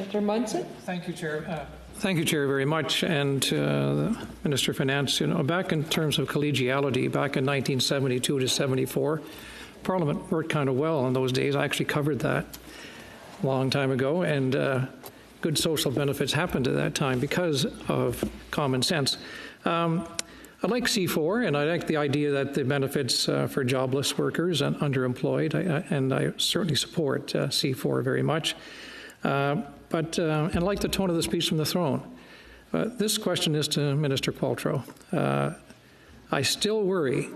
Mr. Munson. Thank you, Chair. Thank you, Chair, very much. And the Minister of Finance, back in terms of collegiality, back in 1972 to 74, Parliament worked kind of well in those days. I actually covered that a long time ago, and good social benefits happened at that time because of common sense. I like C4, and I like the idea that the benefits for jobless workers and underemployed, and I certainly support C4 very much. And I like the tone of the speech from the throne. This question is to Minister Qualtrough. I still worry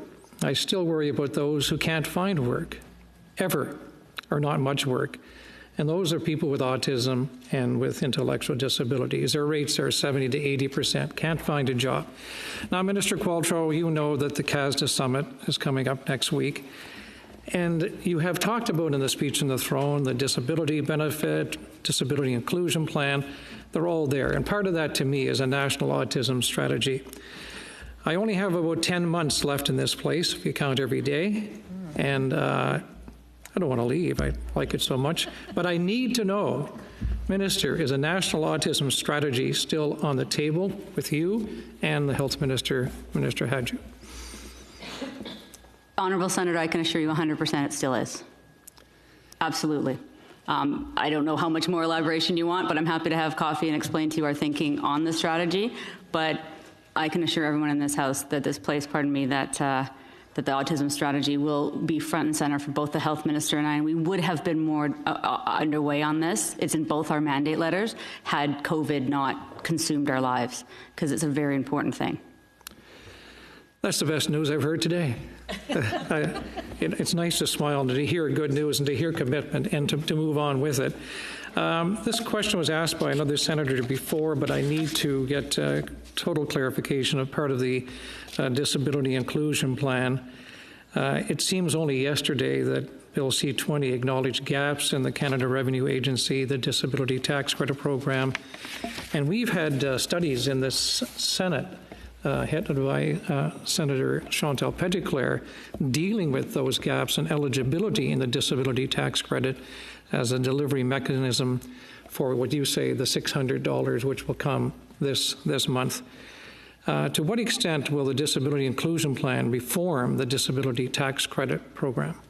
about those who can't find work, ever, or not much work. And those are people with autism and with intellectual disabilities. Their rates are 70 to 80%, can't find a job. Now, Minister Qualtrough, you know that the CASDA Summit is coming up next week. And you have talked about in the speech from the throne the disability benefit, disability inclusion plan. They're all there. And part of that, to me, is a national autism strategy. I only have about 10 months left in this place, if you count every day. And I don't want to leave. I like it so much. But I need to know, Minister, is a national autism strategy still on the table with you and the Health Minister, Minister Hadju? Honourable Senator, I can assure you 100% it still is. Absolutely. I don't know how much more elaboration you want, but I'm happy to have coffee and explain to you our thinking on the strategy. But I can assure everyone in this House that that the autism strategy will be front and center for both the Health Minister and I, and we would have been more underway on this. It's in both our mandate letters had COVID not consumed our lives, because it's a very important thing. That's the best news I've heard today. It's nice to smile and to hear good news and to hear commitment and to move on with it. This question was asked by another senator before, but I need to get total clarification of part of the disability inclusion plan. It seems only yesterday that Bill C-20 acknowledged gaps in the Canada Revenue Agency, the disability tax credit program, and we've had studies in this Senate headed by Senator Chantal Petitclerc, dealing with those gaps and eligibility in the disability tax credit as a delivery mechanism for what you say, the $600, which will come this month. To what extent will the disability inclusion plan reform the disability tax credit program?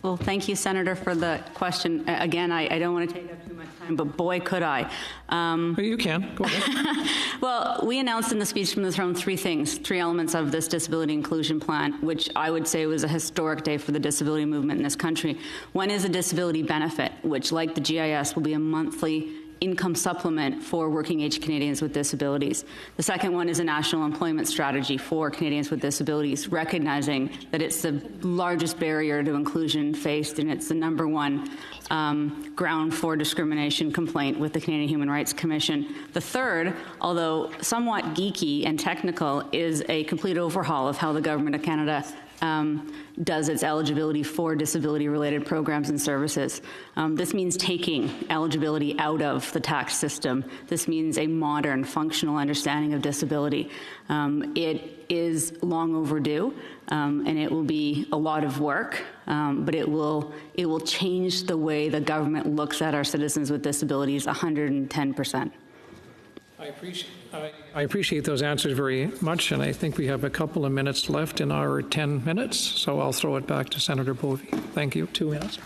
Well, thank you, Senator, for the question. Again, I don't want to take up too much time, but boy, could I. You can. Go ahead. Well, we announced in the speech from the throne three elements of this disability inclusion plan, which I would say was a historic day for the disability movement in this country. One is a disability benefit, which, like the GIS, will be a monthly income supplement for working-age Canadians with disabilities. The second one is a national employment strategy for Canadians with disabilities, recognizing that it's the largest barrier to inclusion faced, and it's the #1 ground for discrimination complaint with the Canadian Human Rights Commission. The third, although somewhat geeky and technical, is a complete overhaul of how the Government of Canada does its eligibility for disability-related programs and services. This means taking eligibility out of the tax system. This means a modern, functional understanding of disability. It is long overdue, and it will be a lot of work, but it will change the way the government looks at our citizens with disabilities 110%. I appreciate those answers very much, and I think we have a couple of minutes left in our 10 minutes, so I'll throw it back to Senator Bovey. Thank you. 2 minutes.